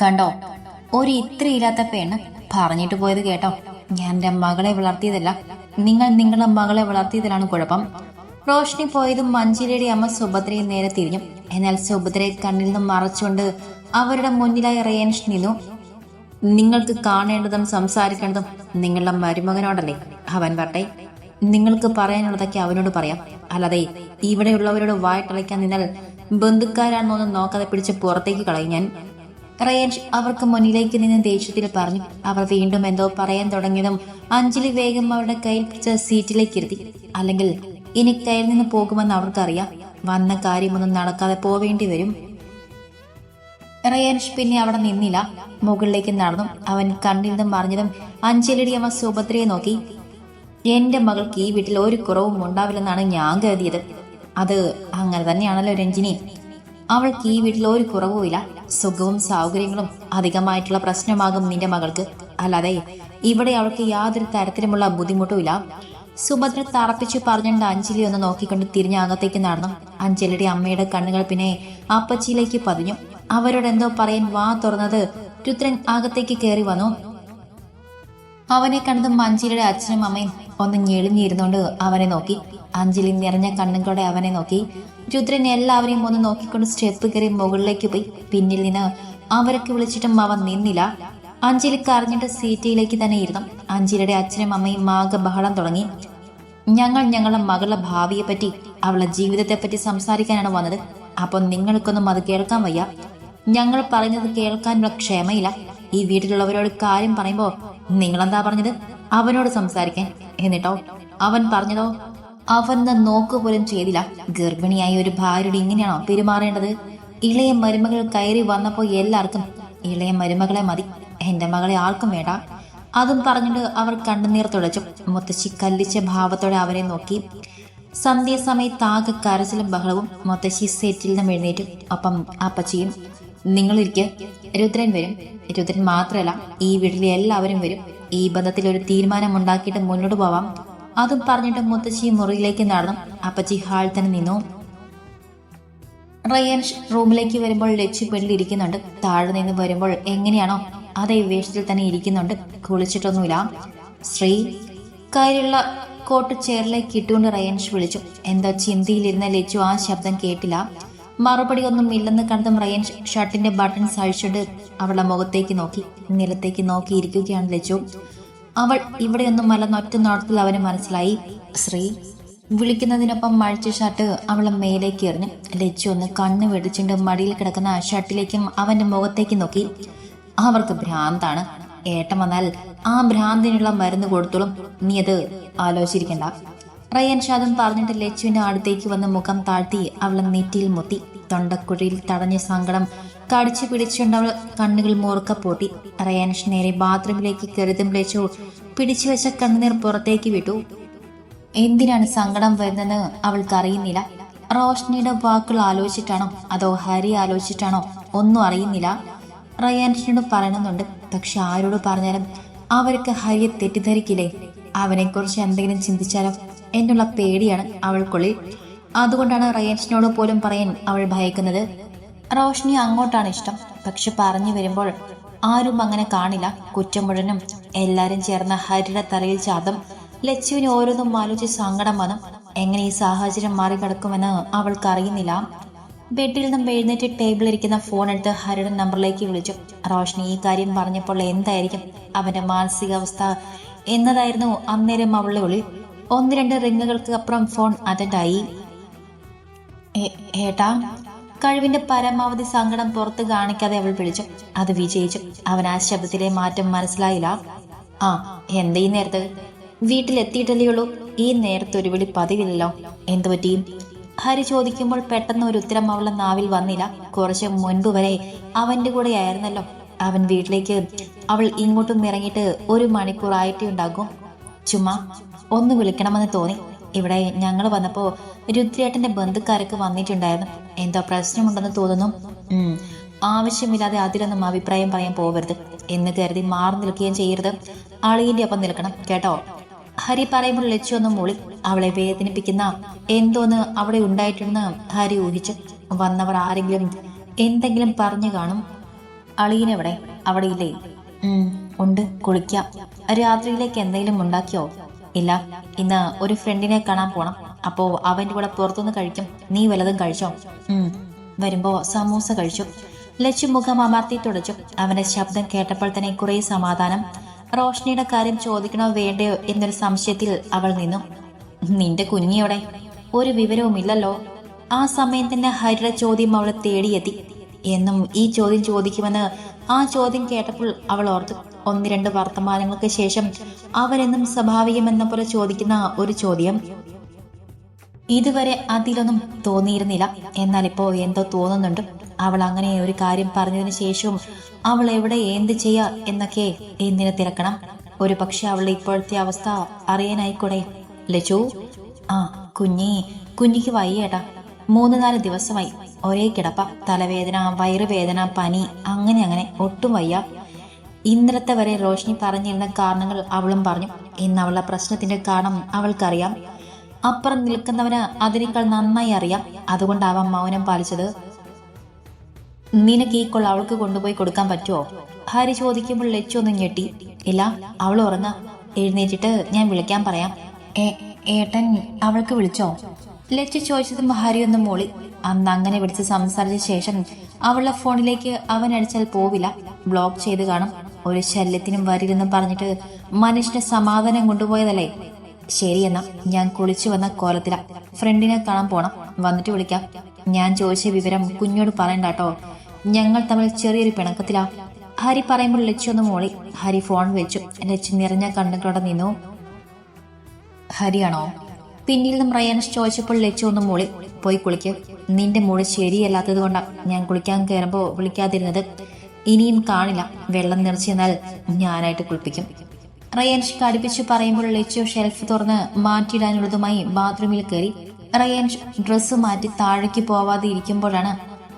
കണ്ടോ, ഒരു ഇത്രയില്ലാത്ത പെണ്ണ് പറഞ്ഞിട്ട് പോയത് കേട്ടോ. ഞാൻ എൻ്റെ മകളെ വളർത്തിയതല്ല, നിങ്ങൾ നിങ്ങളുടെ മകളെ വളർത്തിയതിലാണ് കുഴപ്പം. റോഷ്നി പോയതും മഞ്ജിരയുടെ അമ്മ സുഭദ്രയെ നേരെ തിരിഞ്ഞു. എന്നാൽ സുഭദ്രയെ കണ്ണിൽ നിന്നും മറച്ചുകൊണ്ട് അവരുടെ മുന്നിലായി റേൻഷ് നിന്നു. നിങ്ങൾക്ക് കാണേണ്ടതും സംസാരിക്കേണ്ടതും നിങ്ങളുടെ മരുമകനോടല്ലേ? അവൻ വരട്ടെ, നിങ്ങൾക്ക് പറയാനുള്ളതൊക്കെ അവനോട് പറയാം. അല്ലാതെ ഇവിടെയുള്ളവരോട് വായിട്ടളയ്ക്കാൻ നിന്നാൽ ബന്ധുക്കാരാണെന്നൊന്നും നോക്കാതെ പിടിച്ച് പുറത്തേക്ക് കളയും ഞാൻ. റേൻഷ് അവർക്ക് മുന്നിലേക്ക് നിന്ന് ദേഷ്യത്തിൽ പറഞ്ഞു. അവർ വീണ്ടും എന്തോ പറയാൻ തുടങ്ങിയതും അഞ്ജലി വേഗം അവരുടെ കയ്യിൽ പിടിച്ച സീറ്റിലേക്ക് ഇരുത്തി. അല്ലെങ്കിൽ ഇനി കയ്യിൽ നിന്ന് പോകുമെന്ന് അവർക്കറിയാം. വന്ന കാര്യമൊന്നും നടക്കാതെ പോവേണ്ടി വരും. റേൻഷ് പിന്നെ അവിടെ നിന്നില്ല, മുകളിലേക്ക് നടന്നു. അവൻ കണ്ണിൽ നിന്നും മറിഞ്ഞതും അഞ്ജലിയുടെ അമ്മ സുഭദ്രയെ നോക്കി. എന്റെ മകൾക്ക് ഈ വീട്ടിൽ ഒരു കുറവും ഉണ്ടാവില്ലെന്നാണ് ഞാൻ കരുതിയത്. അത് അങ്ങനെ തന്നെയാണല്ലോ രഞ്ജിനി. അവൾക്ക് ഈ വീട്ടിൽ ഒരു കുറവുമില്ല. സുഖവും സൗകര്യങ്ങളും അധികമായിട്ടുള്ള പ്രശ്നമാകും നിന്റെ മകൾക്ക്. അല്ലാതെ ഇവിടെ അവൾക്ക് യാതൊരു തരത്തിലുമുള്ള ബുദ്ധിമുട്ടുമില്ല. സുഭദ്ര തറപ്പിച്ചു പറഞ്ഞിട്ട് അഞ്ജലി ഒന്ന് നോക്കിക്കൊണ്ട് തിരിഞ്ഞ അകത്തേക്ക് നടന്നു. അഞ്ജലിയുടെ അമ്മയുടെ കണ്ണുകൾ പിന്നെ അപ്പച്ചിയിലേക്ക് പതിഞ്ഞു. അവരോടെന്തോ പറയാൻ വാ തുറന്നത് രുദ്രൻ അകത്തേക്ക് കയറി വന്നു. അവനെ കണ്ടതും അഞ്ജലിയുടെ അച്ഛനും അമ്മയും ഒന്ന് ഞെളിഞ്ഞിരുന്നോണ്ട് അവനെ നോക്കി. അഞ്ജലി നിറഞ്ഞ കണ്ണുകളോടെ അവനെ നോക്കി. രുദ്രൻ എല്ലാവരെയും ഒന്ന് നോക്കിക്കൊണ്ട് സ്റ്റെപ്പ് കയറി മുകളിലേക്ക് പോയി. പിന്നിൽ നിന്ന് അവരൊക്കെ വിളിച്ചിട്ടും അവൻ നിന്നില്ല. അഞ്ജലി കരഞ്ഞിട്ട് സീറ്റിലേക്ക് തന്നെ ഇരുന്നു. അഞ്ജലിയുടെ അച്ഛനും അമ്മയും ആകെ ബഹളം തുടങ്ങി. ഞങ്ങളുടെ മകളുടെ ഭാവിയെ പറ്റി, അവളുടെ ജീവിതത്തെ പറ്റി സംസാരിക്കാനാണ് വന്നത്. അപ്പൊ നിങ്ങൾക്കൊന്നും അത് കേൾക്കാൻ വയ്യ. ഞങ്ങൾ പറയുന്നത് കേൾക്കാനുള്ള ക്ഷമയില്ല. ഈ വീട്ടിലുള്ളവരോട് കാര്യം പറയുമ്പോ നിങ്ങളെന്താ പറഞ്ഞത്? അവനോട് സംസാരിക്കാൻ. എന്നിട്ടോ അവൻ പറഞ്ഞതോ? അവൻ നോക്കുപോലും ചെയ്തില്ല. ഗർഭിണിയായ ഒരു ഭാര്യയോട് ഇങ്ങനെയാണോ പെരുമാറേണ്ടത്? ഇളയ മരുമകൾ കയറി വന്നപ്പോ എല്ലാവർക്കും ഇളയ മരുമകളെ മതി, എന്റെ മകളെ ആർക്കും വേണ്ട. അതും പറഞ്ഞിട്ട് അവർ കണ്ണുനീർ തുടച്ചു. മുത്തശ്ശി കല്ലിച്ച ഭാവത്തോടെ അവരെ നോക്കി. സന്ധ്യാസമയത്ത് ആകെ കരച്ചിലും ബഹളവും. മുത്തശ്ശി സെറ്റിൽ നിന്നും എഴുന്നേറ്റു. ഒപ്പം അപ്പച്ചിയും. നിങ്ങളിരിക്കെ, രുദ്രൻ വരും. രുദ്രൻ മാത്രമല്ല, ഈ വീട്ടിലെ എല്ലാവരും വരും. ഈ ബന്ധത്തിൽ ഒരു തീരുമാനം ഉണ്ടാക്കിയിട്ട് മുന്നോട്ട് പോവാം. അതും പറഞ്ഞിട്ട് മുത്തശ്ശി മുറിയിലേക്ക് നടന്നു. അപ്പച്ചി ഹാൾ തന്നെ നിന്നു. റയൻഷ് റൂമിലേക്ക് വരുമ്പോൾ ലച്ചു പെണ്ണിലിരിക്കുന്നുണ്ട്. താഴെ നിന്ന് വരുമ്പോൾ എങ്ങനെയാണോ അതേ വേഷത്തിൽ തന്നെ ഇരിക്കുന്നുണ്ട്. കുളിച്ചിട്ടൊന്നുമില്ല. ശ്രീ കയ്യിലുള്ള കോട്ട് ചെയറിലേക്ക് ഇട്ടുകൊണ്ട് റയൻഷ് വിളിച്ചു. എന്താ ചിന്തയിലിരുന്ന ലച്ചു ആ ശബ്ദം കേട്ടില്ല. മറുപടി ഒന്നും ഇല്ലെന്ന് കണ്ടതും റയൻഷ് ഷർട്ടിന്റെ ബട്ടൺസ് അഴിച്ചിട്ട് അവളുടെ മുഖത്തേക്ക് നോക്കി. നിലത്തേക്ക് നോക്കിയിരിക്കുകയാണ് ലച്ചു. അവൾ ഇവിടെയൊന്നും അല്ലെന്നൊറ്റ നോട്ടത്തിൽ അവന് മനസ്സിലായി. ശ്രീ വിളിക്കുന്നതിനൊപ്പം മഴിച്ച ഷർട്ട് അവളെ മേലേക്ക് എറിഞ്ഞു. ലച്ചു ഒന്ന് കണ്ണ് വെടിച്ചിട്ട് മടിയിൽ കിടക്കുന്ന ഷർട്ടിലേക്കും അവന്റെ മുഖത്തേക്ക് നോക്കി. അവർക്ക് ഭ്രാന്താണ്. ഏട്ടം വന്നാൽ ആ ഭ്രാന്തിനുള്ള മരുന്ന് കൊടുത്തോളും. നീ അത് ആലോചിച്ചിരിക്കണ്ട. റയൻ ഷാദും പറഞ്ഞിട്ട് ലച്ചുവിന്റെ അടുത്തേക്ക് വന്ന് മുഖം താഴ്ത്തി അവളെ നെറ്റിയിൽ മുത്തി. തൊണ്ടക്കുഴിയിൽ തടഞ്ഞ സങ്കടം കടിച്ചു പിടിച്ചുകൊണ്ട് അവൾ കണ്ണുകൾ മൂർക്ക പൂട്ടി. റയാൻഷ് നേരെ ബാത്റൂമിലേക്ക് കരുതും ലച്ചു പിടിച്ചു വെച്ച കണ്ണുനീർ പുറത്തേക്ക് വിട്ടു. എന്തിനാണ് സങ്കടം വരുന്നതെന്ന് അവൾക്കറിയുന്നില്ല. റോഷ്നിയുടെ വാക്കുകൾ ആലോചിച്ചിട്ടാണോ അതോ ഹരി ആലോചിച്ചിട്ടാണോ ഒന്നും അറിയുന്നില്ല. റയാൻഷിനോട് പറയണമെന്നുണ്ട്. പക്ഷെ ആരോട് പറഞ്ഞാലും അവർക്ക് ഹരിയെ തെറ്റിദ്ധരിക്കില്ലേ? അവനെക്കുറിച്ച് എന്തെങ്കിലും ചിന്തിച്ചാലോ എന്നുള്ള പേടിയാണ് അവൾക്കുള്ളിൽ. അതുകൊണ്ടാണ് റയാൻഷിനോട് പോലും പറയാൻ അവൾ ഭയക്കുന്നത്. റോഷ്നി അങ്ങോട്ടാണ് ഇഷ്ടം. പക്ഷെ പറഞ്ഞു വരുമ്പോൾ ആരും അങ്ങനെ കാണില്ല. കുറ്റം മുഴുവനും എല്ലാരും ചേർന്ന ഹരിയുടെ തലയിൽ ചാതം. ലച്ചുവിന് ഓരോന്നും ആലോചിച്ച് സങ്കടം വന്നു. എങ്ങനെ ഈ സാഹചര്യം മറികടക്കുമെന്ന് അവൾക്കറിയുന്നില്ല. ബെഡിൽ നിന്നും എഴുന്നേറ്റ് ടേബിളിരിക്കുന്ന ഫോൺ എടുത്ത് ഹരിയുടെ നമ്പറിലേക്ക് വിളിച്ചു. റോഷ്നി ഈ കാര്യം പറഞ്ഞപ്പോൾ എന്തായിരിക്കും അവന്റെ മാനസികാവസ്ഥ എന്നതായിരുന്നു അന്നേരം അവളുടെ ഉള്ളിൽ. 1-2 റിങ്ങുകൾക്ക് അപ്പുറം ഫോൺ അറ്റൻഡായി. ഏട്ടാ, കഴിവിന്റെ പരമാവധി സങ്കടം പുറത്ത് കാണിക്കാതെ അവൾ വിളിച്ചു. അത് വിജയിച്ചു. അവൻ ആ ശബ്ദത്തിലെ മാറ്റം മനസ്സിലായില്ല. ആ, എന്താ ഈ നേരത്ത്? വീട്ടിലെത്തിയിട്ടല്ലേ ഉള്ളൂ. ഈ നേരത്തെ ഒരു വിളി പതിവില്ലല്ലോ. എന്തു പറ്റി? ഹരി ചോദിക്കുമ്പോൾ പെട്ടെന്ന് ഒരു ഉത്തരം അവളുടെ നാവിൽ വന്നില്ല. കുറച്ച് മുൻപ് വരെ അവന്റെ കൂടെ ആയിരുന്നല്ലോ അവൻ. വീട്ടിലേക്ക് അവൾ ഇങ്ങോട്ടും ഇറങ്ങിയിട്ട് 1 മണിക്കൂർ ആയിട്ടേ ഉണ്ടാകും. ചുമ്മാ ഒന്ന് വിളിക്കണമെന്ന് തോന്നി. ഇവിടെ ഞങ്ങൾ വന്നപ്പോ രുദ്രേട്ടന്റെ ബന്ധുക്കാരൊക്കെ വന്നിട്ടുണ്ടായിരുന്നു. എന്തോ പ്രശ്നമുണ്ടെന്ന് തോന്നുന്നു. ആവശ്യമില്ലാതെ അതിലൊന്നും അഭിപ്രായം പറയാൻ പോവരുത് എന്ന് കരുതി മാറി നിൽക്കുകയും ചെയ്യരുത്. അളിയന്റെ ഒപ്പം നിൽക്കണം കേട്ടോ. ഹരി പറയുമ്പോൾ ലച്ചു ഒന്ന് മൂളി. അവളെ വേദനിപ്പിക്കുന്ന എന്തോന്ന് അവിടെ ഉണ്ടായിട്ടുണ്ടെന്ന് ഹരി ഊഹിച്ചു. വന്നവർ ആരെങ്കിലും എന്തെങ്കിലും പറഞ്ഞു കാണും. അളിയനെവിടെ? അവിടെ ഇല്ലേ? ഉണ്ട്, കുളിക്കാം. രാത്രിയിലേക്ക് എന്തെങ്കിലും ഉണ്ടാക്കിയോ? ഇല്ല, ഇന്ന് ഒരു ഫ്രണ്ടിനെ കാണാൻ പോണം. അപ്പോ അവന്റെ കൂടെ പുറത്തുനിന്ന് കഴിക്കും. നീ വല്ലതും കഴിച്ചോ? വരുമ്പോ സമൂസ കഴിച്ചു. ലച്ചു മുഖം അമർത്തി തുടച്ചു. അവന്റെ ശബ്ദം കേട്ടപ്പോൾ തന്നെ കുറെ സമാധാനം. റോഷ്നിയുടെ കാര്യം ചോദിക്കണോ വേണ്ടയോ എന്നൊരു സംശയത്തിൽ അവൾ നിന്നു. നിന്റെ കുഞ്ഞിയോടെ? ഒരു വിവരവുമില്ലല്ലോ. ആ സമയം തന്നെ ഹരിയുടെ ചോദ്യം അവളെ തേടിയെത്തി. എന്നും ഈ ചോദ്യം ചോദിക്കുമെന്ന് ആ ചോദ്യം കേട്ടപ്പോൾ അവൾ ഓർത്തു. 1-2 വർത്തമാനങ്ങൾക്ക് ശേഷം അവരെന്നും സ്വാഭാവികമെന്ന പോലെ ചോദിക്കുന്ന ഒരു ചോദ്യം. ഇതുവരെ അതിലൊന്നും തോന്നിയിരുന്നില്ല. എന്നാൽ ഇപ്പോ എന്തോ തോന്നുന്നുണ്ട്. അവൾ അങ്ങനെ ഒരു കാര്യം പറഞ്ഞതിന് ശേഷവും അവൾ എവിടെ എന്ത് ചെയ്യാ എന്നൊക്കെ എന്തിനെ തിരക്കണം? ഒരു പക്ഷെ അവളുടെ ഇപ്പോഴത്തെ അവസ്ഥ അറിയാനായിക്കൂടെ? ലച്ചു, കുഞ്ഞിക്ക് വയ്യേട്ടാ. 3-4 ദിവസമായി. ഒരേ കിടപ്പ, തലവേദന, വയറുവേദന, പനി, അങ്ങനെ ഒട്ടും വയ്യ. ഇന്നലത്തെ വരെ റോഷ്നി പറഞ്ഞിരുന്ന കാരണങ്ങൾ അവളും പറഞ്ഞു. ഇന്ന് അവളുടെ പ്രശ്നത്തിന്റെ കാരണം അവൾക്കറിയാം. അപ്പുറം നിൽക്കുന്നവന് അതിനേക്കാൾ നന്നായി അറിയാം. അതുകൊണ്ടാവാം മൗനം പാലിച്ചത്. നിനക്ക് ഈ കൊള്ള അവൾക്ക് കൊണ്ടുപോയി കൊടുക്കാൻ പറ്റുമോ? ഹരി ചോദിക്കുമ്പോൾ ലച്ചു ഒന്നും ഞെട്ടി. ഇല്ല, അവൾ ഉറങ്ങ. എഴുന്നേറ്റിട്ട് ഞാൻ വിളിക്കാൻ പറയാം. ഏട്ടൻ അവൾക്ക് വിളിച്ചോ? ലച്ചു ചോദിച്ചതും ഹരി ഒന്ന് മൂളി. അന്ന് അങ്ങനെ വിളിച്ച് സംസാരിച്ച ശേഷം അവളുടെ ഫോണിലേക്ക് അവൻ അടിച്ചാൽ പോവില്ല, ബ്ലോക്ക് ചെയ്ത് കാണും. ഒരു ശല്യത്തിനും വരില്ലെന്നും പറഞ്ഞിട്ട് മനുഷ്യന്റെ സമാധാനം കൊണ്ടുപോയതല്ലേ. ശരിയെന്നാ, ഞാൻ കുളിച്ചു വന്ന കോലത്തില. ഫ്രണ്ടിനെ കാണാൻ പോണം. വന്നിട്ട് വിളിക്കാം. ഞാൻ ചോദിച്ച വിവരം കുഞ്ഞോട് പറയണ്ടാട്ടോ. ഞങ്ങൾ തമ്മിൽ ചെറിയൊരു പിണക്കത്തിലാ. ഹരി പറയുമ്പോൾ ലച്ചു ഒന്ന് മോളി. ഹരി ഫോൺ വെച്ചു. ലച്ചു നിറഞ്ഞ കണ്ണുകളോടെ നിന്നു. ഹരിയാണോ? പിന്നിൽ നിന്നും റയാൻഷ് ചോദിച്ചപ്പോൾ ലച്ചു ഒന്ന് മൂളി. പോയി കുളിക്ക്. നിന്റെ മൂളി ശരിയല്ലാത്തത് കൊണ്ടാ ഞാൻ കുളിക്കാൻ കയറുമ്പോ വിളിക്കാതിരുന്നത്. ഇനിയും കാണില്ല. വെള്ളം നിറച്ചെന്നാൽ ഞാനായിട്ട് കുളിപ്പിക്കും. റയാൻഷ് കടുപ്പിച്ചു പറയുമ്പോൾ ലച്ചു ഷെൽഫ് തുറന്ന് മാറ്റിയിടാനുള്ളതുമായി ബാത്റൂമിൽ കയറി. റയാൻഷ് ഡ്രസ്സ് മാറ്റി താഴേക്ക് പോവാതെ ഇരിക്കുമ്പോഴാണ്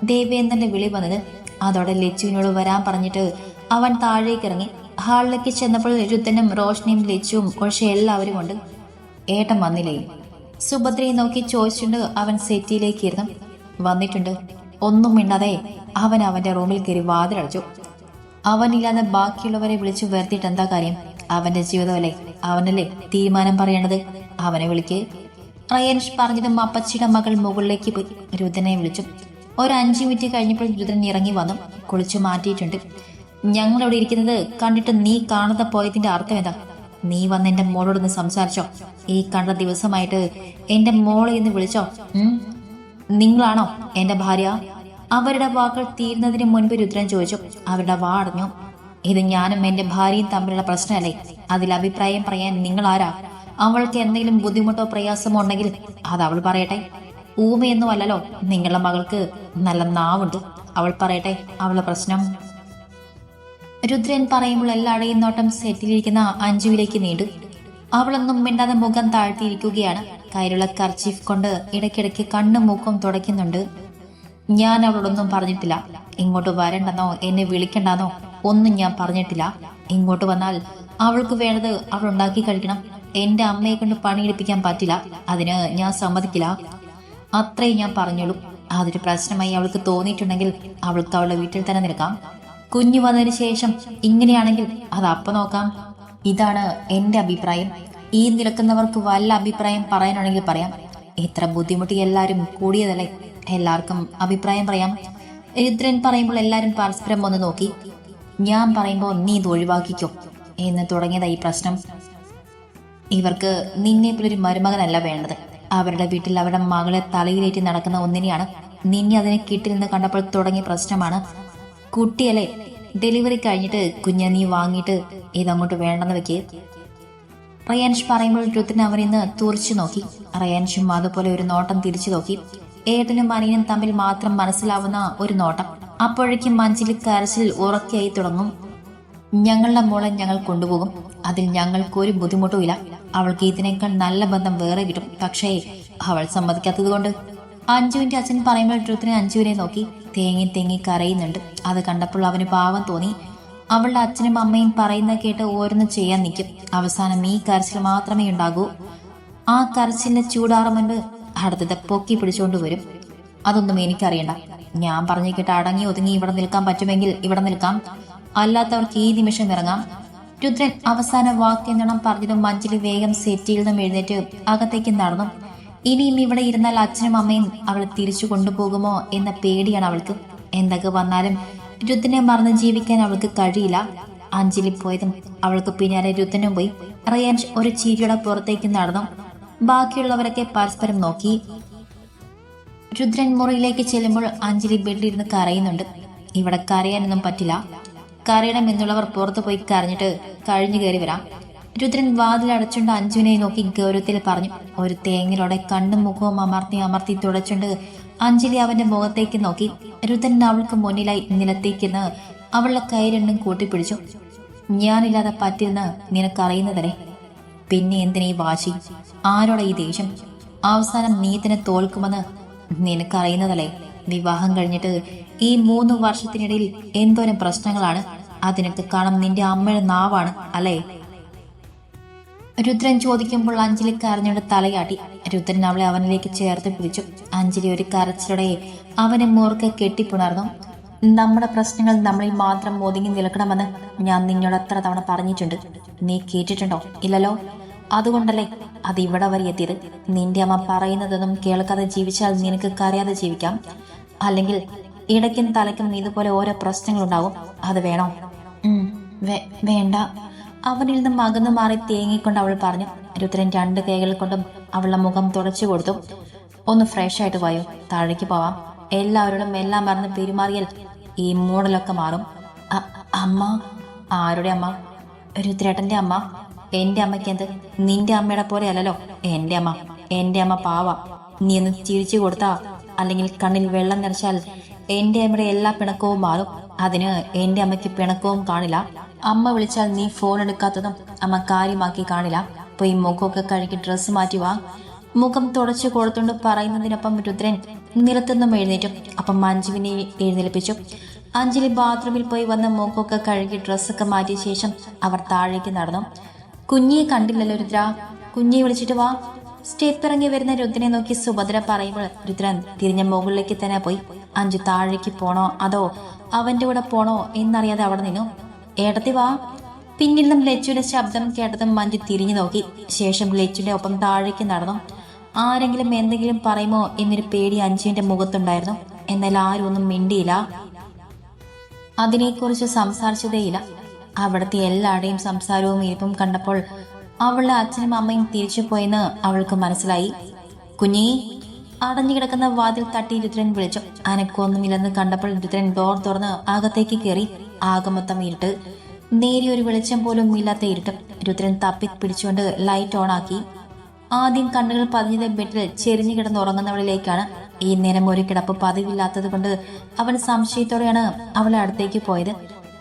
ദേവേന്ദ്രന്റെ വിളി വന്നത്. അതോടെ ലച്ചുവിനോട് വരാൻ പറഞ്ഞിട്ട് അവൻ താഴേക്ക് ഇറങ്ങി. ഹാളിലേക്ക് ചെന്നപ്പോൾ രുദ്രനും റോഷ്നിയും ലച്ചുവും ഒഴിച്ച് എല്ലാവരും ഉണ്ട്. ഏട്ടൻ വന്നില്ലേ? സുഭദ്രയെ നോക്കി ചോദിച്ചുകൊണ്ട് അവൻ സെറ്റിയിലേക്ക് ഇരുന്നു. വന്നിട്ടുണ്ട്. ഒന്നും മിണ്ടാതെ അവൻ അവന്റെ റൂമിൽ കയറി വാതിലടച്ചു. അവനില്ലാതെ ബാക്കിയുള്ളവരെ വിളിച്ചു വരുത്തിയിട്ട് എന്താ കാര്യം? അവന്റെ ജീവിതമല്ലേ, അവനല്ലേ തീരുമാനം പറയേണ്ടത്. അവനെ വിളിക്ക്. റയാൻഷ് പറഞ്ഞതും അപ്പച്ചിയുടെ മകൾ മുകളിലേക്ക് പോയി രുദ്രനെ വിളിച്ചു. ഒരു 5 മിനിറ്റ് കഴിഞ്ഞപ്പോൾ രുദ്രൻ ഇറങ്ങി വന്നു. കുളിച്ചു മാറ്റിയിട്ടുണ്ട്. ഞങ്ങളിവിടെ ഇരിക്കുന്നത് കണ്ടിട്ട് നീ കാണാതെ പോയതിന്റെ അർത്ഥം എന്താ? നീ വന്ന് എന്റെ മോളോടൊന്ന് സംസാരിച്ചോ? ഈ കണ്ട ദിവസമായിട്ട് എന്റെ മോളെ എന്ന് വിളിച്ചോ? നിങ്ങളാണോ എന്റെ ഭാര്യ? അവരുടെ വാക്കുകൾ തീരുന്നതിന് മുൻപ് രുദ്രൻ ചോദിച്ചു. അവരുടെ വാ അടഞ്ഞു. ഇത് ഞാനും എന്റെ ഭാര്യയും തമ്മിലുള്ള പ്രശ്നമല്ലേ? അതിൽ അഭിപ്രായം പറയാൻ നിങ്ങൾ ആരാ? അവൾക്ക് എന്തെങ്കിലും ബുദ്ധിമുട്ടോ പ്രയാസമോ ഉണ്ടെങ്കിൽ അത് അവൾ പറയട്ടെ. ഊമയൊന്നും അല്ലല്ലോ നിങ്ങളുടെ മകൾക്ക്, നല്ല നാവുണ്ട്. അവൾ പറയട്ടെ അവളുടെ പ്രശ്നം. രുദ്രൻ പറയുമ്പോൾ എല്ലാവരുടെയും നോട്ടം സെറ്റിലിരിക്കുന്ന അഞ്ജുവിലേക്ക് നീണ്ടു. അവളൊന്നും മിണ്ടാതെ മുഖം താഴ്ത്തിയിരിക്കുകയാണ്. കയ്യിലുള്ള കർച്ചീഫ് കൊണ്ട് ഇടയ്ക്കിടയ്ക്ക് കണ്ണും മൂക്കും തുടയ്ക്കുന്നുണ്ട്. ഞാൻ അവളോടൊന്നും പറഞ്ഞിട്ടില്ല. ഇങ്ങോട്ട് വരണ്ടെന്നോ എന്നെ വിളിക്കണ്ടെന്നോ ഒന്നും ഞാൻ പറഞ്ഞിട്ടില്ല. ഇങ്ങോട്ട് വന്നാൽ അവൾക്ക് വേണ്ടത് അവൾ ഉണ്ടാക്കി കഴിക്കണം. എന്റെ അമ്മയെ കൊണ്ട് പണിയെടുപ്പിക്കാൻ പറ്റില്ല. അതിന് ഞാൻ സമ്മതിക്കില്ല. അത്രയും ഞാൻ പറഞ്ഞോളൂ. അതൊരു പ്രശ്നമായി അവൾക്ക് തോന്നിയിട്ടുണ്ടെങ്കിൽ അവൾക്ക് അവളുടെ വീട്ടിൽ തന്നെ നിൽക്കാം. കുഞ്ഞു വന്നതിന് ശേഷം ഇങ്ങനെയാണെങ്കിൽ അത് അപ്പം നോക്കാം. ഇതാണ് എന്റെ അഭിപ്രായം. ഈ നിൽക്കുന്നവർക്ക് വല്ല അഭിപ്രായം പറയാനാണെങ്കിൽ പറയാം. ഇത്ര ബുദ്ധിമുട്ടി എല്ലാവരും കൂടിയതല്ലേ, എല്ലാവർക്കും അഭിപ്രായം പറയാം. രുദ്രൻ പറയുമ്പോൾ എല്ലാവരും പരസ്പരം ഒന്ന് നോക്കി. ഞാൻ പറയുമ്പോൾ നീ ഇത് ഒഴിവാക്കിക്കോ എന്ന് തുടങ്ങിയതായി പ്രശ്നം. ഇവർക്ക് നിന്നെ പോലൊരു മരുമകനല്ല വേണ്ടത്. അവരുടെ വീട്ടിൽ അവരുടെ മകളെ തലയിലേറ്റി നടക്കുന്ന ഒന്നിനെയാണ്. നിന്നെ അതിനെ കിട്ടില്ലെന്ന് കണ്ടപ്പോൾ തുടങ്ങിയ പ്രശ്നമാണ്. കുട്ടിയല്ലേ, ഡെലിവറി കഴിഞ്ഞിട്ട് കുഞ്ഞെ നീ വാങ്ങിയിട്ട് ഇതങ്ങോട്ട് വേണ്ടെന്ന് വെക്ക്. റയാൻഷ് പറയുമ്പോൾ രുദ്രൻ അവനിന്ന് തുറച്ചു നോക്കി. റയാൻഷും അതുപോലെ ഒരു നോട്ടം തിരിച്ചു നോക്കി. ഏട്ടനും അനിയനും തമ്മിൽ മാത്രം മനസ്സിലാവുന്ന ഒരു നോട്ടം. അപ്പോഴേക്കും മഞ്ചിൽ കരച്ചിൽ ഉറക്കെയായി തുടങ്ങും. ഞങ്ങളുടെ മോളെ ഞങ്ങൾ കൊണ്ടുപോകും. അതിൽ ഞങ്ങൾക്കൊരു ബുദ്ധിമുട്ടുമില്ല. അവൾക്ക് ഇതിനേക്കാൾ നല്ല ബന്ധം വേറെ കിട്ടും. പക്ഷേ അവൾ സമ്മതിക്കാത്തത് കൊണ്ട്. അഞ്ജുവിന്റെ അച്ഛൻ പറയുമ്പോൾ രുദ്രൻ അഞ്ജുവിനെ നോക്കി. തേങ്ങി തേങ്ങി കരയുന്നുണ്ട്. അത് കണ്ടപ്പോൾ അവന് പാവം തോന്നി. അവളുടെ അച്ഛനും അമ്മയും പറയുന്ന കേട്ട് ഓരോന്ന് ചെയ്യാൻ നിൽക്കും. അവസാനം ഈ കരച്ചിൽ മാത്രമേ ഉണ്ടാകൂ. ആ കരച്ചിലിന് ചൂടാറുമുണ്ട് അടുത്തത് പൊക്കി പിടിച്ചുകൊണ്ട് വരും. അതൊന്നും എനിക്കറിയണ്ട. ഞാൻ പറഞ്ഞിട്ട് അടങ്ങി ഒതുങ്ങി ഇവിടെ നിൽക്കാൻ പറ്റുമെങ്കിൽ ഇവിടെ നിൽക്കാം, അല്ലാത്തവർക്ക് ഈ നിമിഷം ഇറങ്ങാം. രുദ്രൻ അവസാന വാക്കെന്നോണം പറഞ്ഞതും അഞ്ജലി വേഗം സെറ്റിയിൽ നിന്നും എഴുന്നേറ്റ് അകത്തേക്ക് നടന്നു. ഇനിയും ഇവിടെ ഇരുന്നാൽ അച്ഛനും അമ്മയും അവളെ തിരിച്ചു കൊണ്ടുപോകുമോ എന്ന പേടിയാണ് അവൾക്ക്. എന്തൊക്കെ വന്നാലും രുദ്രനെ മറന്ന് ജീവിക്കാൻ അവൾക്ക് കഴിയില്ല. അഞ്ജലി പോയതും അവൾക്ക് പിന്നാലെ രുദ്രനും പോയി. റിയാൻ ഒരു ചിരിയുടെ പുറത്തേക്ക് നടന്നു. ബാക്കിയുള്ളവരൊക്കെ പരസ്പരം നോക്കി. രുദ്രൻ മുറിയിലേക്ക് ചെല്ലുമ്പോൾ അഞ്ജലി ബെഡിലിരുന്ന് കരയുന്നുണ്ട്. ഇവിടെ കരയാനൊന്നും പറ്റില്ല, കരയണമെന്നുള്ളവർ പുറത്തു പോയി കരഞ്ഞിട്ട് കഴിഞ്ഞു കയറി വരാം. രുദ്രൻ വാതിലടച്ചുകൊണ്ട് അഞ്ജുവിനെ നോക്കി ഗൗരവത്തിൽ പറഞ്ഞു. ഒരു തേങ്ങലോടെ കണ്ണും മുഖവും അമർത്തി അമർത്തി തുടച്ചുകൊണ്ട് അഞ്ജലി അവന്റെ മുഖത്തേക്ക് നോക്കി. രുദ്രൻ അവൾക്ക് മുന്നിലായി നിലത്തേക്കെന്ന് അവളുടെ കൈ രണ്ടും കൂട്ടിപ്പിടിച്ചു. ഞാനില്ലാതെ പറ്റിയെന്ന് നിനക്കറിയുന്നതല്ലേ, പിന്നെ എന്തിനീ വാശി, ആരോടെ ഈ ദേഷ്യം? അവസാനം നീ തന്നെ തോൽക്കുമെന്ന് നിനക്കറിയുന്നതല്ലേ. വിവാഹം കഴിഞ്ഞിട്ട് ഈ 3 വർഷത്തിനിടയിൽ എന്തോരം പ്രശ്നങ്ങളാണ്. അതിനൊക്കെ കാരണം നിന്റെ അമ്മയുടെ നാവാണ് അല്ലേ? രുദ്രൻ ചോദിക്കുമ്പോൾ അഞ്ജലി കരഞ്ഞോണ്ട് തലയാട്ടി. രുദ്രൻ അവളെ അവനിലേക്ക് ചേർത്ത് പിടിച്ചു. അഞ്ജലി ഒരു കരച്ചിലൂടെ അവനെ മുറുക്കെ കെട്ടിപ്പുണർന്നു. നമ്മുടെ പ്രശ്നങ്ങൾ നമ്മളിൽ മാത്രം ഒതുങ്ങി നിൽക്കണമെന്ന് ഞാൻ നിന്നോട് എത്ര തവണ പറഞ്ഞിട്ടുണ്ട്, നീ കേട്ടിട്ടുണ്ടോ? ഇല്ലല്ലോ. അതുകൊണ്ടല്ലേ അത് ഇവിടെ വരെ എത്തിയത്. നിന്റെ അമ്മ പറയുന്നതൊന്നും കേൾക്കാതെ ജീവിച്ചാൽ നിനക്ക് കരയാതെ ജീവിക്കാം. അല്ലെങ്കിൽ ഇടയ്ക്കും തലയ്ക്കും ഇതുപോലെ ഓരോ പ്രശ്നങ്ങളുണ്ടാവും. അത് വേണോ? വേണ്ട. അവനിൽ നിന്നും അകന്നു മാറി തേങ്ങിക്കൊണ്ട് അവൾ പറഞ്ഞു. രുദ്രൻ 2 കൈകൾ കൊണ്ടും അവളുടെ മുഖം തുടച്ചു കൊടുത്തു. ഒന്ന് ഫ്രഷ് ആയിട്ട് പോയോ, താഴേക്ക് പോവാം. എല്ലാവരോടും എല്ലാം മറന്ന് പെരുമാറിയാൽ ഈ മൂടലൊക്കെ മാറും. അമ്മ? ആരുടെ അമ്മ? രുദ്രേട്ടന്റെ അമ്മ. എന്റെ അമ്മയ്ക്ക് എന്ത്? നിന്റെ അമ്മയുടെ പോലെ അല്ലല്ലോ എന്റെ അമ്മ. എന്റെ അമ്മ പാവ. നീ ഒന്ന് ചിരിച്ചു കൊടുത്താ, അല്ലെങ്കിൽ കണ്ണിൽ വെള്ളം നിറച്ചാൽ എന്റെ അമ്മയുടെ എല്ലാ പിണക്കവും മാറും. അതിന് എന്റെ അമ്മയ്ക്ക് പിണക്കവും കാണില്ല. അമ്മ വിളിച്ചാൽ നീ ഫോൺ എടുക്കാത്തതും അമ്മ കാര്യമാക്കി കാണില്ല. പോയി മുഖമൊക്കെ കഴുകി ഡ്രസ്സ് മാറ്റി വാ. മുഖം തുടച്ചു കൊടുത്തുകൊണ്ട് പറയുന്നതിനൊപ്പം രുദ്രൻ നിലത്തുനിന്നും എഴുന്നേറ്റു. അപ്പം മഞ്ജുവിനെ എഴുന്നേൽപ്പിച്ചു. അഞ്ജലി ബാത്റൂമിൽ പോയി വന്ന് മുഖമൊക്കെ കഴുകി ഡ്രസ്സൊക്കെ മാറ്റിയ ശേഷം അവർ താഴേക്ക് നടന്നു. കുഞ്ഞിയെ കണ്ടില്ലല്ലോ രുദ്ര, കുഞ്ഞിയെ വിളിച്ചിട്ട് വാ. സ്റ്റെപ്പ് ഇറങ്ങി വരുന്ന രുദ്രനെ നോക്കി സുഭദ്ര പറയുമ്പോൾ രുദ്രൻ തിരിഞ്ഞ മുകളിലേക്ക് തന്നെ പോയി. അഞ്ജു താഴേക്ക് പോണോ അതോ അവന്റെ കൂടെ പോണോ എന്നറിയാതെ അവിടെ നിന്നു. ഏടത്തി വാ. പിന്നിൽ നിന്നും ലച്ചുവിന്റെ ശബ്ദം കേട്ടതും മഞ്ജു തിരിഞ്ഞു നോക്കി. ശേഷം ലച്ചുവിന്റെ ഒപ്പം താഴേക്ക് നടന്നു. ആരെങ്കിലും എന്തെങ്കിലും പറയുമോ എന്നൊരു പേടി അഞ്ജുവിന്റെ മുഖത്തുണ്ടായിരുന്നു. എന്നാൽ ആരും ഒന്നും മിണ്ടിയില്ല. അതിനെക്കുറിച്ച് സംസാരിച്ചതേയില്ല. അവിടുത്തെ എല്ലാവരുടെയും സംസാരവും ഇരിപ്പും കണ്ടപ്പോൾ അവളുടെ അച്ഛനും അമ്മയും തിരിച്ചു പോയെന്ന് അവൾക്ക് മനസ്സിലായി. കുഞ്ഞി. അടഞ്ഞു കിടക്കുന്ന വാതിൽ തട്ടി രുദ്രൻ വിളിച്ചു. അനക്കൊന്നുമില്ലെന്ന് കണ്ടപ്പോൾ രുദ്രൻ ഡോർ തുറന്ന് അകത്തേക്ക് കയറി. ആകമൊത്തം ഇരുട്ട്, നേരിയൊരു വെളിച്ചം പോലും ഇല്ലാത്ത ഇരുട്ടും. രുദ്രൻ തപ്പി പിടിച്ചുകൊണ്ട് ലൈറ്റ് ഓൺ ആക്കി. ആദ്യം കണ്ണുകൾ പതിഞ്ഞത് ബെഡിൽ ചെരിഞ്ഞു കിടന്നുറങ്ങുന്നവളിലേക്കാണ്. ഈ നേരം ഒരു കിടപ്പ് പതിവില്ലാത്തത് കൊണ്ട് അവൻ സംശയത്തോടെയാണ് അവളെ അടുത്തേക്ക് പോയത്.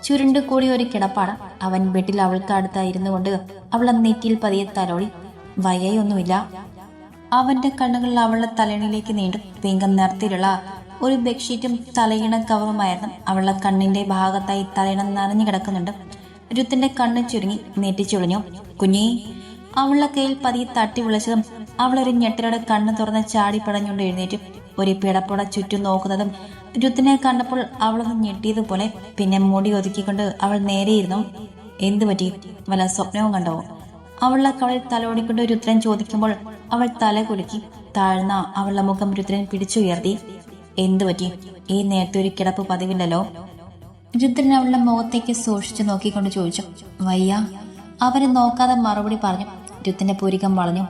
ചുരുണ്ടു കൂടി ഒരു കിടപ്പാണ്. അവൻ ബെഡിൽ അവൾക്ക് അടുത്തായിരുന്നു കൊണ്ട് അവളെ നെറ്റിയിൽ പതിയെ തലോടി. വയ്യൊന്നുമില്ല. അവന്റെ കണ്ണുകൾ അവളുടെ തലയിണിലേക്ക് നീണ്ടു. പിങ്കം നിറത്തിലുള്ള ഒരു ബെഡ്ഷീറ്റും തലയിണ കവറുമായിരുന്നു അവളുടെ കണ്ണിന്റെ ഭാഗത്തായി. തലയിണ നനഞ്ഞു കിടക്കുന്നുണ്ട്. രുത്തിന്റെ കണ്ണ് ചുരുങ്ങി നെറ്റിച്ചുളിഞ്ഞു. കുഞ്ഞി. അവളുടെ കയ്യിൽ പതിയെ തട്ടി വിളിച്ചതും അവളൊരു ഞെട്ടലോടെ കണ്ണ് തുറന്ന് ചാടി പടഞ്ഞുകൊണ്ട് എഴുന്നേറ്റു. ഒരു പിടപ്പോടെ ചുറ്റും നോക്കുന്നതും രുത്തിനെ കണ്ടപ്പോൾ അവളൊന്ന് ഞെട്ടിയതുപോലെ. പിന്നെ മുടി ഒതുക്കിക്കൊണ്ട് അവൾ നേരെയിരുന്നു. എന്തു പറ്റി? വല്ല സ്വപ്നവും കണ്ടോ? അവളുടെ കവളിൽ തലോടിക്കൊണ്ട് രുദ്രൻ ചോദിക്കുമ്പോൾ അവൾ തല കുലുക്കി. താഴ്ന്ന അവളുടെ മുഖം രുദ്രൻ പിടിച്ചുയർത്തി. എന്തു പറ്റി? ഈ നേരത്തെ ഒരു കിടപ്പ് പതിവില്ലല്ലോ. രുദ്രൻ അവളുടെ മുഖത്തേക്ക് സൂക്ഷിച്ചു നോക്കിക്കൊണ്ട് ചോദിച്ചു. വയ്യ. അവരെ നോക്കാതെ മറുപടി പറഞ്ഞു. രുത്തിന്റെ പുരികം വളഞ്ഞു.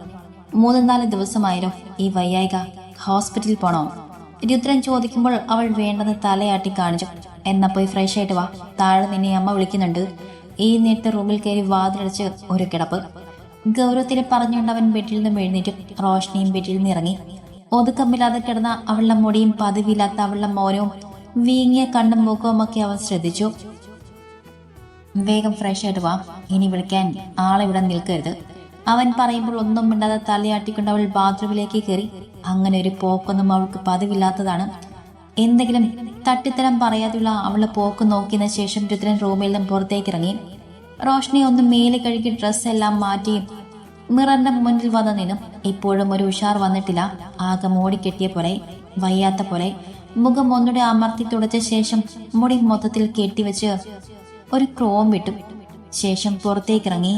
3-4 ദിവസമായാലോ ഈ വയ്യായിക. ഹോസ്പിറ്റലിൽ പോണോ? രുദ്രൻ ചോദിക്കുമ്പോൾ അവൾ വേണ്ടെന്ന് തലയാട്ടി കാണിച്ചു. എന്നാ പോയി ഫ്രഷ് ആയിട്ട് വാ. താഴെ നിന്നെ അമ്മ വിളിക്കുന്നുണ്ട്. ഈ നേരത്തെ റൂമിൽ കയറി വാതിലടച്ച് ഒരു കിടപ്പ്. ഗൗരവത്തിൽ പറഞ്ഞുകൊണ്ട് അവൻ ബെഡിൽ നിന്നും എഴുന്നേറ്റു. റോഷ്നിയും ബെഡിൽ നിന്ന് ഇറങ്ങി. ഒതുക്കമില്ലാതെ കിടന്ന അവളുടെ മുടിയും പതിവില്ലാത്ത അവളുടെ മൗനവും വീങ്ങിയ കണ്ണും മുഖവും ഒക്കെ അവൻ ശ്രദ്ധിച്ചു. വേഗം ഫ്രഷ് ആയിട്ട് വാ. ഇനി വിളിക്കാൻ ആളിവിടെ നിൽക്കരുത്. അവൻ പറയുമ്പോൾ ഒന്നും മിണ്ടാതെ തലയാട്ടിക്കൊണ്ട് അവൾ ബാത്റൂമിലേക്ക് കയറി. അങ്ങനെ ഒരു പോക്കൊന്നും അവൾക്ക് പതിവില്ലാത്തതാണ്. എന്തെങ്കിലും തട്ടിത്തരം പറയാതെയുള്ള അവളുടെ പോക്ക് നോക്കിയതിനു ശേഷം രുദ്രൻ റൂമിൽ നിന്നും പുറത്തേക്ക് ഇറങ്ങി. റോഷ്നി ഒന്ന് മേലെ കഴുകി ഡ്രസ്സ് എല്ലാം മാറ്റി മിററിന്റെ മുന്നിൽ വന്നു നിന്നും. ഇപ്പോഴും ഒരു ഉഷാർ വന്നിട്ടില്ല. ആകെ മൂടിക്കെട്ടിയ പോലെ, വയ്യാത്ത പോലെ. മുഖം ഒന്നുകൂടെ അമർത്തി തുടച്ച ശേഷം മുടി മൊത്തത്തിൽ കെട്ടിവെച്ച് ഒരു ക്രോം വിട്ടു. ശേഷം പുറത്തേക്കിറങ്ങി.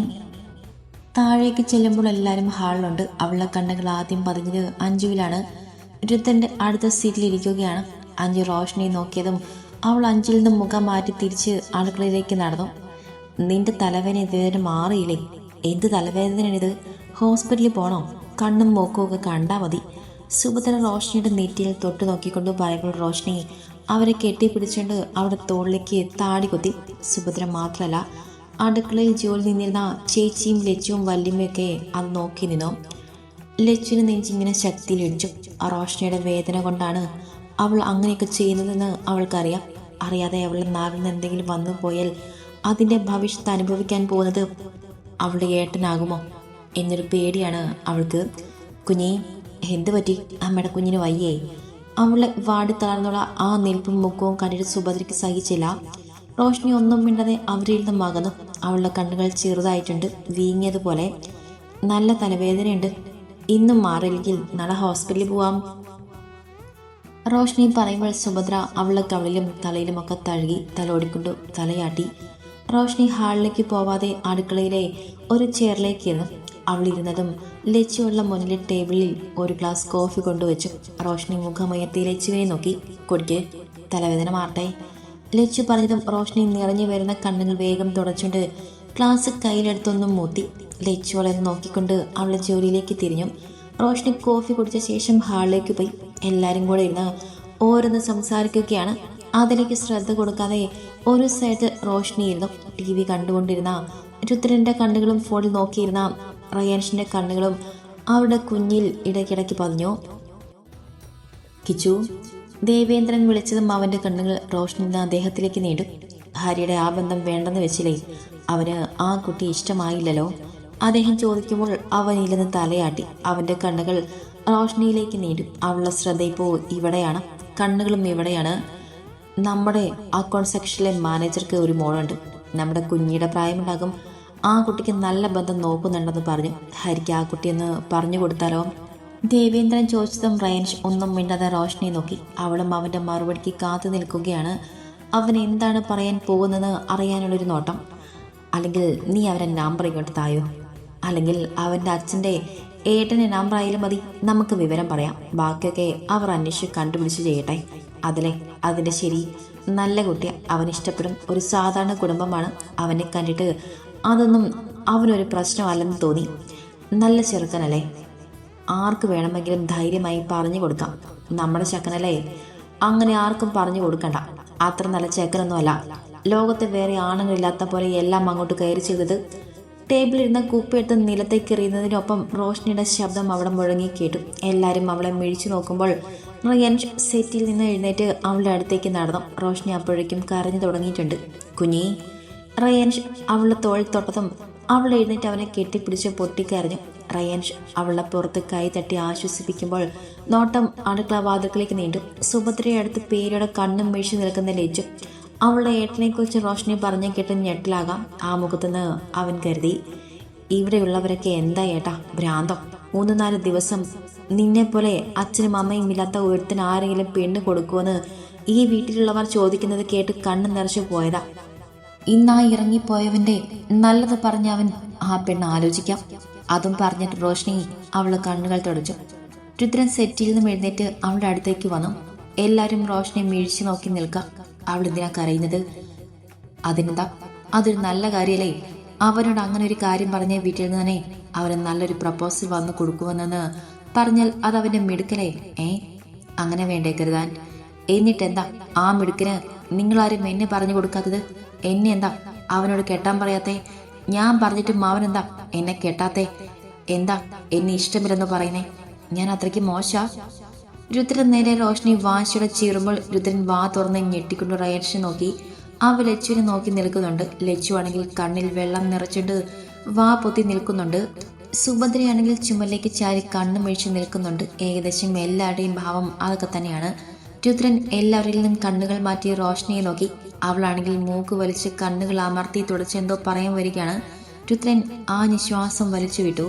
താഴേക്ക് ചെല്ലുമ്പോൾ എല്ലാവരും ഹാളിലുണ്ട്. അവളുടെ കണ്ണുകൾ ആദ്യം പതിഞ്ഞത് അഞ്ജുവിലാണ്. രുദ്രന്റെ അടുത്ത സീറ്റിലിരിക്കുകയാണ്. അഞ്ജു റോഷനെ നോക്കിയതും അവൾ അഞ്ജുവിൽ നിന്ന് മുഖം മാറ്റി തിരിച്ച് അടുക്കളയിലേക്ക് നടന്നു. നിന്റെ തലവേദന ഇതുവരെ മാറിയില്ലേ? എന്ത് തലവേദനയാണിത്? ഹോസ്പിറ്റലിൽ പോണോ? കണ്ണും മൂക്കും ഒക്കെ കണ്ടാൽ മതി. സുഭദ്ര റോഷ്നിയുടെ നെറ്റിയിൽ തൊട്ട് നോക്കിക്കൊണ്ട് പറയുമ്പോൾ റോഷ്നി അവരെ കെട്ടിപ്പിടിച്ചുകൊണ്ട് അവിടെ തോളിലേക്ക് താടി കൊത്തി. സുഭദ്ര മാത്രമല്ല, അടുക്കളയിൽ ജോലി നിന്നിരുന്ന ചേച്ചിയും ലച്ചുവും വല്യമ്മയൊക്കെ അത് നോക്കി നിന്നു. ലച്ചുവിന് നെഞ്ചിങ്ങനെ ശക്തിയിലിടിച്ചു. റോഷ്നിയുടെ വേദന കൊണ്ടാണ് അവൾ അങ്ങനെയൊക്കെ ചെയ്യുന്നതെന്ന് അവൾക്കറിയാം. അറിയാതെ അവളുടെ നാവിൽ നിന്ന് എന്തെങ്കിലും വന്നു പോയാൽ അതിൻ്റെ ഭവിഷ്യത്ത് അനുഭവിക്കാൻ പോകുന്നത് അവളുടെ ഏട്ടനാകുമോ എന്നൊരു പേടിയാണ് അവൾക്ക്. കുഞ്ഞി, എന്ത് പറ്റി? അമ്മയുടെ കുഞ്ഞിന് വയ്യേ? അവളെ വാടി തളർന്നുള്ള ആ നിൽപ്പും മുഖവും കണ്ടിട്ട് സുഭദ്രയ്ക്ക് സഹിച്ചില്ല. റോഷ്നി ഒന്നും മിണ്ടാതെ അവരിൽ നിന്നും അകന്നു. അവളുടെ കണ്ണുകൾ ചെറുതായിട്ടുണ്ട്, വീങ്ങിയതുപോലെ. നല്ല തലവേദനയുണ്ട്, ഇന്നും മാറിയില്ലെങ്കിൽ നാളെ ഹോസ്പിറ്റലിൽ പോവാം. റോഷ്നി പറയുമ്പോൾ സുഭദ്ര അവളുടെ കവിളിലും തലയിലുമൊക്കെ തഴുകി തലോടിക്കൊണ്ടു തലയാട്ടി. റോഷ്നി ഹാളിലേക്ക് പോവാതെ അടുക്കളയിലെ ഒരു ചെയറിലേക്ക് ഇരുന്നു. അവളിരുന്നതും ലച്ചുള്ള മുന്നിലെ ടേബിളിൽ ഒരു ഗ്ലാസ് കോഫി കൊണ്ടുവച്ചു. റോഷ്നി മുഖമുയർത്തി ലച്ചുവിനെ നോക്കി. കുടിക്ക്, തലവേദന മാറട്ടെ. ലച്ചു പറഞ്ഞതും റോഷ്നി നിറഞ്ഞു വരുന്ന കണ്ണുകൾ വേഗം തുടച്ചുകൊണ്ട് ഗ്ലാസ് കയ്യിലെടുത്തൊന്നും മൂത്തി. ലച്ചു അവളെ നോക്കിക്കൊണ്ട് അവളുടെ ജോലിയിലേക്ക് തിരിഞ്ഞു. റോഷ്നി കോഫി കുടിച്ച ശേഷം ഹാളിലേക്ക് പോയി. എല്ലാവരും കൂടെ ഇരുന്ന് ഓരോന്ന് സംസാരിക്കുകയാണ്. അതിലേക്ക് ശ്രദ്ധ കൊടുക്കാതെ ഒരു സൈഡ് റോഷ്നി ഇരുന്നു TV കണ്ടുകൊണ്ടിരുന്ന രുദ്രന്റെ കണ്ണുകളും ഫോണിൽ നോക്കിയിരുന്ന റയാൻഷിന്റെ കണ്ണുകളും അവരുടെ കുഞ്ഞിൽ ഇടയ്ക്കിടയ്ക്ക് പതിഞ്ഞു. കിച്ചു, ദേവേന്ദ്രൻ വിളിച്ചതും അവന്റെ കണ്ണുകൾ റോഷ്നി അദ്ദേഹത്തിലേക്ക് നീണ്ടു. ഹരിയുടെ ആ ബന്ധം വേണ്ടെന്ന് വെച്ചില്ലേ? അവന് ആ കുട്ടി ഇഷ്ടമായില്ലല്ലോ? അദ്ദേഹം ചോദിക്കുമ്പോൾ അവനില്ലെന്ന് തലയാട്ടി. അവന്റെ കണ്ണുകൾ റോഷ്നിയിലേക്ക് നീണ്ടു. അവളുടെ ശ്രദ്ധ ഇപ്പോൾ ഇവിടെയാണ്, കണ്ണുകളും ഇവിടെയാണ്. നമ്മുടെ അക്കൗണ്ട് സെക്ഷനിലെ മാനേജർക്ക് ഒരു മോളുണ്ട്. നമ്മുടെ കുഞ്ഞിയുടെ പ്രായമുണ്ടാകും. ആ കുട്ടിക്ക് നല്ല ബന്ധം നോക്കുന്നുണ്ടെന്ന് പറഞ്ഞു. ഹരിക്ക് ആ കുട്ടിയെന്ന് പറഞ്ഞു കൊടുത്താലോ? ദേവേന്ദ്രൻ ചോദിച്ചതും റയൻഷ് ഒന്നും മിണ്ടാതെ റോഷ്നിയെ നോക്കി. അവളും അവൻ്റെ മറുപടിക്ക് കാത്തു നിൽക്കുകയാണ്. അവൻ എന്താണ് പറയാൻ പോകുന്നതെന്ന് അറിയാനുള്ളൊരു നോട്ടം. അല്ലെങ്കിൽ നീ അവൻ്റെ നമ്പർ ഇങ്ങോട്ട് തായോ, അല്ലെങ്കിൽ അവൻ്റെ അച്ഛൻ്റെ ഏട്ടൻ്റെ നമ്പർ ആയാലും മതി. നമുക്ക് വിവരം പറയാം. ബാക്കിയൊക്കെ അവർ അന്വേഷിച്ച് കണ്ടുപിടിച്ച് ചെയ്യട്ടെ. അതിൻ്റെ ശരി. നല്ല കുട്ടി, അവൻ ഇഷ്ടപ്പെടും. ഒരു സാധാരണ കുടുംബമാണ്. അവനെ കണ്ടിട്ട് അതൊന്നും അവനൊരു പ്രശ്നമല്ലെന്ന് തോന്നി. നല്ല ചെറുക്കനല്ലേ? ആർക്ക് വേണമെങ്കിലും ധൈര്യമായി പറഞ്ഞു കൊടുക്കാം. നമ്മുടെ ചെക്കനല്ലേ? അങ്ങനെ ആർക്കും പറഞ്ഞു കൊടുക്കണ്ട. അത്ര നല്ല ചെക്കനൊന്നുമല്ല. ലോകത്ത് വേറെ ആണുങ്ങളില്ലാത്ത പോലെ എല്ലാം അങ്ങോട്ട് കയറി ചെയ്തത്. ടേബിളിരുന്ന കുപ്പിയെടുത്ത് നിലത്തേക്ക് എറിയുന്നതിനൊപ്പം റോഷ്നിയുടെ ശബ്ദം അവിടെ മുഴങ്ങി കേട്ടു. എല്ലാവരും അവളെ മിഴിച്ചു നോക്കുമ്പോൾ റയൻഷ് സെറ്റിൽ നിന്ന് എഴുന്നേറ്റ് അവളുടെ അടുത്തേക്ക് നടന്നു. റോഷ്നി അപ്പോഴേക്കും കരഞ്ഞു തുടങ്ങിയിട്ടുണ്ട്. കുഞ്ഞി. റയൻഷ് അവളുടെ തോളിൽ തൊട്ടതും അവൾ എഴുന്നേറ്റ് അവനെ കെട്ടിപ്പിടിച്ച് പൊട്ടിക്കരഞ്ഞു. റയൻഷ് അവളുടെ പുറത്ത് കൈ തട്ടി ആശ്വസിപ്പിക്കുമ്പോൾ നോട്ടം അടുക്കള വാതിൽക്കിലേക്ക് നീണ്ടു. സുഭദ്രയെ അടുത്ത് പേരോടെ കണ്ണും വീഴ്ച നിൽക്കുന്ന ലച്ചു. അവളുടെ ഏട്ടനെക്കുറിച്ച് റോഷ്നി പറഞ്ഞു കേട്ട് ഞെട്ടിലാകാം ആ മുഖത്തുനിന്ന് അവൻ കരുതി. ഇവിടെയുള്ളവരൊക്കെ എന്താ ഏട്ടാ ഭ്രാന്തം? 3-4 ദിവസം നിന്നെപ്പോലെ അച്ഛനും അമ്മയും ഇല്ലാത്ത ഒരുത്തിന് ആരെങ്കിലും പെണ്ണ് കൊടുക്കുമെന്ന് ഈ വീട്ടിലുള്ളവർ ചോദിക്കുന്നത് കേട്ട് കണ്ണ് നിറച്ചു പോയതാ. ഇന്നാ ഇറങ്ങിപ്പോയവന്റെ നല്ലത് പറഞ്ഞ് അവൻ ആ പെണ്ണ് ആലോചിക്കാം. അതും പറഞ്ഞിട്ട് റോഷ്നി അവളെ കണ്ണുകൾ തുടച്ചു. രുദ്രൻ സെറ്റിൽ നിന്നും എഴുന്നേറ്റ് അവളുടെ അടുത്തേക്ക് വന്നു. എല്ലാവരും റോഷ്നിയെ മിഴിച്ചു നോക്കി നിൽക്കാം. അവൾ എന്തിനാ കരയുന്നത്? അതിനെന്താ? അതൊരു നല്ല കാര്യമല്ലേ? അവനോട് അങ്ങനെ ഒരു കാര്യം പറഞ്ഞ വീട്ടിൽ നിന്ന് തന്നെ അവന് നല്ലൊരു പ്രപ്പോസൽ വന്ന് കൊടുക്കുമെന്ന് പറഞ്ഞാൽ അത് അവന്റെ മിടുക്കലേ? അങ്ങനെ വേണ്ടേ കരുതാൻ? എന്നിട്ടെന്താ ആ മിടുക്കിന് നിങ്ങളാരും എന്നെ പറഞ്ഞു കൊടുക്കാത്തത്? എന്നെ എന്താ അവനോട് കെട്ടാൻ പറയാത്തേ? ഞാൻ പറഞ്ഞിട്ടും അവനെന്താ എന്നെ കെട്ടാത്തേ? എന്താ എന്നെ ഇഷ്ടമില്ലെന്ന് പറയുന്നേ? ഞാൻ അത്രയ്ക്ക് മോശാ? രുദ്രൻ നേരെ റോഷ്നി വാശിയുടെ ചീറുമ്പോൾ രുദ്രൻ വാ തുറന്ന് ഞെട്ടിക്കൊണ്ട് റയൻഷിനെ നോക്കി. അവ ലച്ചുവിനെ നോക്കി നിൽക്കുന്നുണ്ട്. ലച്ചു ആണെങ്കിൽ കണ്ണിൽ വെള്ളം നിറച്ചിട്ട് വാ പൊത്തി നിൽക്കുന്നുണ്ട്. സുഭദ്രയാണെങ്കിൽ ചുമലിലേക്ക് ചാരി കണ്ണു മിഴിച്ച് നിൽക്കുന്നുണ്ട്. ഏകദേശം എല്ലാവരുടെയും ഭാവം അതൊക്കെ തന്നെയാണ്. രുദ്രൻ എല്ലാവരിൽ നിന്നും കണ്ണുകൾ മാറ്റി റോഷ്നിയെ നോക്കി. അവളാണെങ്കിൽ മൂക്ക് വലിച്ച് കണ്ണുകൾ അമർത്തി തുടച്ചെന്തോ പറയാൻ വരികയാണ്. രുദ്രൻ ആ നിശ്വാസം വലിച്ചു വിട്ടു.